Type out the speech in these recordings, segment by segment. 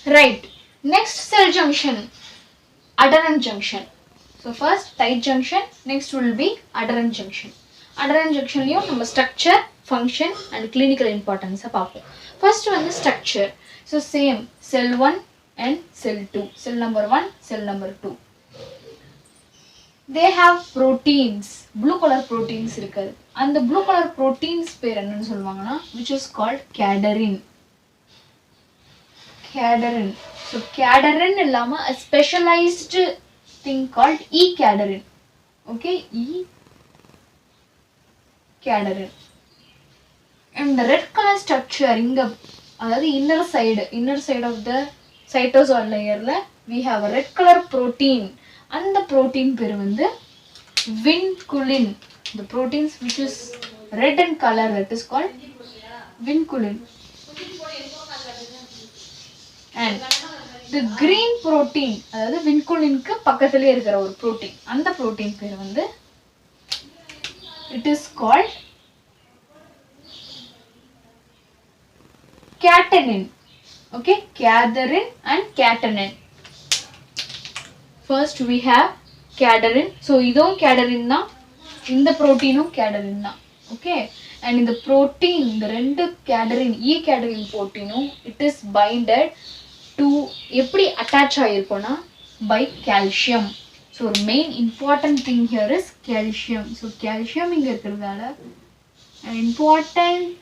Right. Next cell junction, adherent junction. So first tight junction, next will be adherent junction. Adherent junction liyum நம்ம structure, function and clinical importance பார்ப்போம். First வந்து structure. So same cell 1 and cell 2. Cell number 1, cell number 2. They have proteins, blue color proteins இருக்குது. அந்த blue color proteins பேர் என்னன்னு சொல்லுவாங்கன்னா which is called cadherin. Cadherin. So cadherin இல்லாம a specialized thing called E-cadherin. Okay, E-cadherin. And the red color structure இங்க அதாவது inner side of the cytosol layerல we have a red color protein. அந்த protein பேர் வந்து vinculin. The proteins which is red in color, that is called vinculin. And the green protein, அதாவது vinculinக்கு பக்கத்திலே இருக்கிற ஒரு protein, அந்த protein பேர் வந்து it is called catenin. Okay, cadherin and catenin. First we have cadherin. So இதுவும் cadherin தான், இந்த proteinum cadherin தான். Okay, and இந்த protein, இந்த ரெண்டு cadherin, E-cadherin proteinum, it is binded to எப்படி attach ஆயிருக்கும்னா by calcium. So main important thing here is calcium. So calcium இங்க இருக்கிறதால an important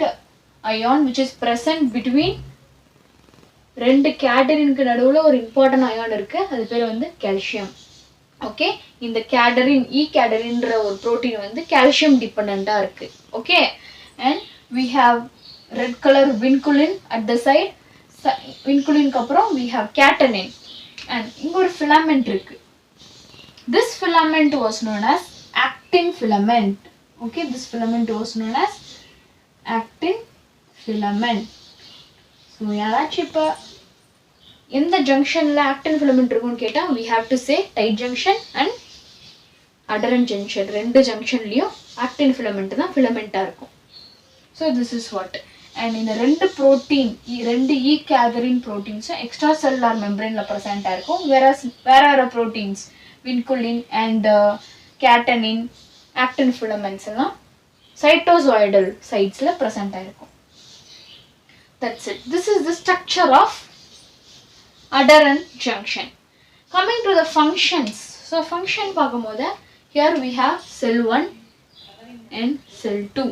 ion which is present between ரெண்டு cadherinக்கு நடுவுல ஒரு important ion இருக்கு, அது பேர் வந்து calcium. Okay, இந்த cadherin, E-cadherinன்ற ஒரு protein வந்து calcium dependent இருக்கு. Okay, and we have red color vinculin at the side. Vinculinக்கு அப்புறம் we have catenin, and இங்க ஒரு filament இருக்கு. This filament was known as actin filament. Okay, this filament was known as actin filament. So யாராச்சும் இப்ப எந்த ஜங்ஷன்ல actin filament இருக்குன்னு கேட்டா we have to say tight junction and adherent junction. ரெண்டு ஜங்ஷன்லயும் actin filament தான் filamentா இருக்கும். So this is what. And இந்த ரெண்டு protein, ரெண்டு E-cadherin proteins extracellular membraneல present இருக்கும். Whereas வேற proteins vinculin and catenin, actin filaments எல்லாம் cytosol sidesல present இருக்கும். That's it. This is the structure of adherent junction. Coming to the functions. So function பார்க்கும்போது here we have cell 1 and cell 2.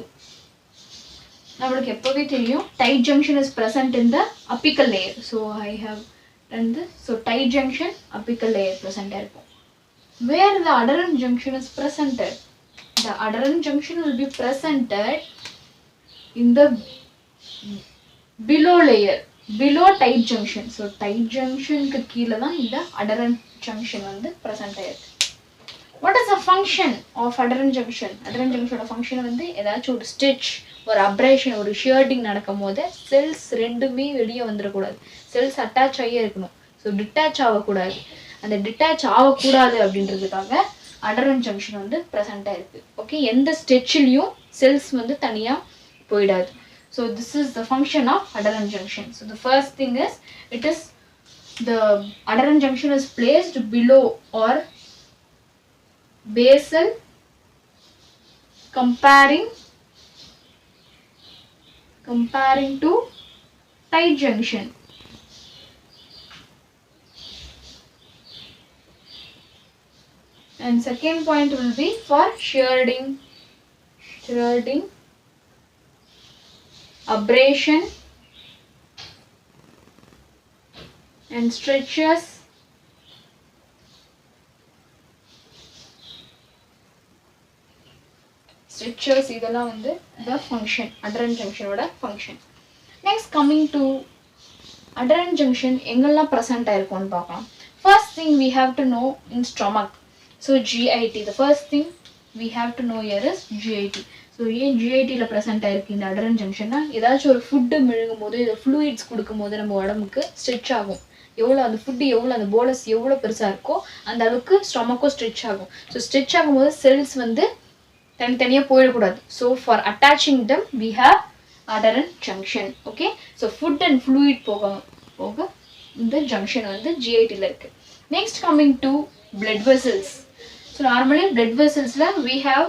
நம்மளுக்கு எப்பவே தெரியும் tight junction is present in the apical layer. So I have done this. So tight junction, apical layer present இருக்கும். Where the adherent junction is presented? The adherent junction will be presented in the below layer, below tight junction. So tight junction க்கு கீழ தான் இந்த adherent junction வந்து present ஆயிருக்கு. What is the function of adherent junction? Adherent junction function வந்து ஏதாச்சும் ஒரு stitch, ஒரு abrasion, ஒரு shearing நடக்கும்போது cells ரெண்டுமே வெளியே வந்துடக்கூடாது. cells attach ஆகியே இருக்கணும். ஸோ டிட்டாச் ஆகக்கூடாது. அந்த டிட்டாச் ஆகக்கூடாது அப்படின்றதுக்காக adherent junction வந்து ப்ரெசென்ட்டாக இருக்குது. ஓகே, எந்த ஸ்டெச்சிலையும் செல்ஸ் வந்து தனியாக போயிடாது. So this is the function of adherent junction. So the first thing is, the adherent junction is placed below or basal comparing to tight junction. And second point will be for shearing, abrasion and stretches, இதெல்லாம் வந்து the function, adherent junction ஓட function. Next, coming to adherent junction எங்கெல்லாம் present ஆயிருக்கும்னு பார்க்கலாம். First thing we have to know in stomach. So GIT, the first thing we have to know here is GIT. So ஏன் GITல present ஆயிருக்கு இந்த adherent junctionனா, ஏதாச்சும் ஒரு food மெழுகும் போது இந்த fluids கொடுக்கும் போது நம்ம உடம்புக்கு ஸ்ட்ரெச் ஆகும். எவ்வளோ அந்த ஃபுட்டு எவ்வளோ அந்த போலஸ் எவ்வளோ பெருசாக இருக்கோ அந்த அளவுக்கு ஸ்டொமக்கும் ஸ்ட்ரெச் ஆகும். ஸோ ஸ்ட்ரெச் ஆகும்போது செல்ஸ் வந்து தனித்தனியாக போயிடக்கூடாது. So for attaching them we have adherent junction. Okay, so food and fluid போக இந்த junction வந்து GIT ல இருக்கு. Next coming to blood vessels. So normally blood vessels ல we have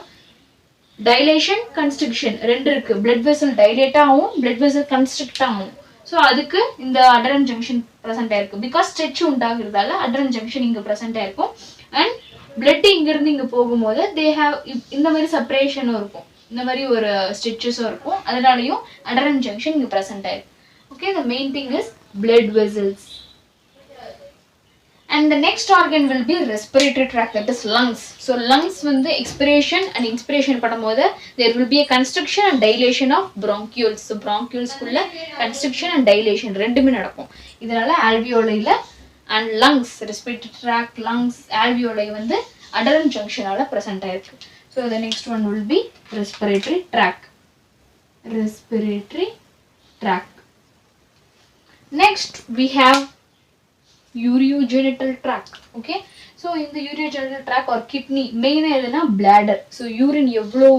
dilation, constriction ரெண்டு இருக்கு. blood vessel dilate ஆகும், blood vessel constrict ஆகும். So அதுக்கு இந்த adherent junction present ஆயிருக்கு. because stretch உண்டாகிறதால adherent junction இங்க present ஆயிருக்கும். and blood இங்க இருந்து இங்க போகும்போது they have இந்த மாதிரி separation இருக்கும். இந்த மாதிரி ஒரு stitches இருக்கும். அதனாலயும் adherent junction இங்க present ஆயிருக்கு. Okay, the main thing is blood vessels. And the next organ will be respiratory tract, that is lungs. So lungs வந்து expiration and inspiration பண்ணும்போது there will be a constriction and dilation of bronchioles. So bronchioles குள்ள constriction and dilation ரெண்டுமே நடக்கும். இதனால alveoli and lungs, respiratory tract, lungs, alveoli வந்து adherent junction ஆல present ஆயிருக்கு. So the next one will be respiratory tract. Respiratory tract. Next we have urogenital tract. Okay, so in the urogenital tract or kidney main எதுனா bladder. So urine எவ்வளோ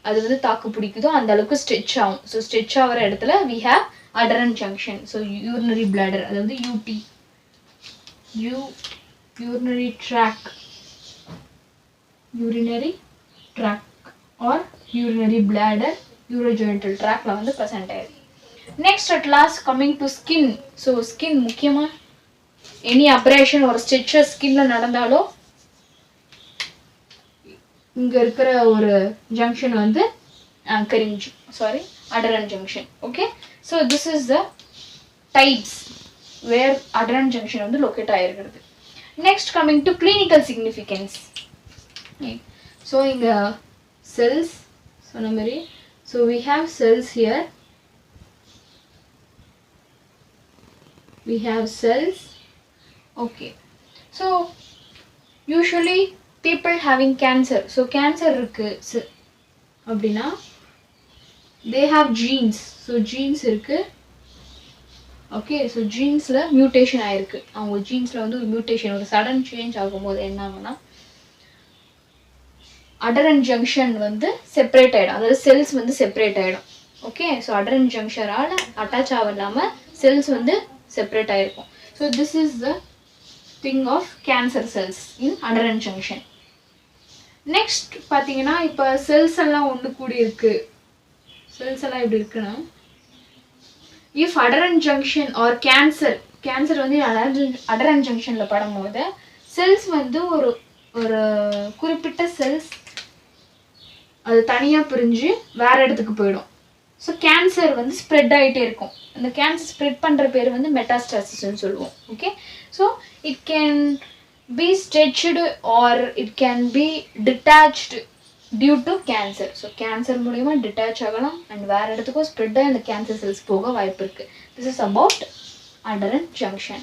அது வந்து தாக்கு பிடிக்குதோ அந்த அளவுக்கு stretch ஆகும். So stretch ஆகிற இடத்துல we have adherent junction. So urinary bladder அதாவது UT, urinary tract, urinary tract or urinary bladder, urogenital tract ல வந்து present ஆயிருக்கு. Next at last coming to skin. So skin முக்கியமா any abrasion or stitches skinல நடந்தாலோ இங்க இருக்கிற ஒரு junction வந்து anchoring, adherent junction. Okay, so this is the types where adherent junction வந்து locate ஆயிருக்கிறது. Next coming to clinical significance. So இங்க cells சொன்ன மாதிரி, so we have cells here, we have cells. Okay, so usually people having cancer, so cancer இருக்கு அப்படின்னா they have genes. So genes இருக்கு. Okay, so genesல mutation ஆயிருக்கு. அவங்க genesல வந்து ஒரு mutation, ஒரு sudden change ஆகும்போது என்ன ஆகும்னா adherent junction வந்து செப்பரேட் ஆயிடும், அதாவது செல்ஸ் வந்து செப்பரேட் ஆயிடும். ஓகே, ஸோ adherent junctionால அட்டாச் ஆகாம செல்ஸ் வந்து செப்பரேட் ஆயிருக்கும். So this is the thing of cancer cells in adherent junction. Next பார்த்தீங்கன்னா இப்போ செல்ஸ் எல்லாம் ஒன்று கூடி இருக்கு, செல்ஸ் எல்லாம் எப்படி இருக்குன்னா if adherent junction or cancer வந்து adherent junctionல படும்போது செல்ஸ் வந்து ஒரு குறிப்பிட்ட செல்ஸ் அது தனியாக பிரிஞ்சு வேற இடத்துக்கு போயிடும். ஸோ கேன்சர் வந்து ஸ்ப்ரெட் ஆகிட்டே இருக்கும். அந்த கேன்சர் ஸ்ப்ரெட் பண்ணுற பேர் வந்து மெட்டாஸ்டாசிஸ்ன்னு சொல்லுவோம். Okay, so it can be stretched or it can be detached due to cancer. So cancer மூலயமா டிட்டாச் ஆகலாம் அண்ட் வேறு இடத்துக்கும் ஸ்ப்ரெட் ஆகி அந்த கேன்சர் செல்ஸ் போக வாய்ப்பு இருக்குது. This is about adherent junction.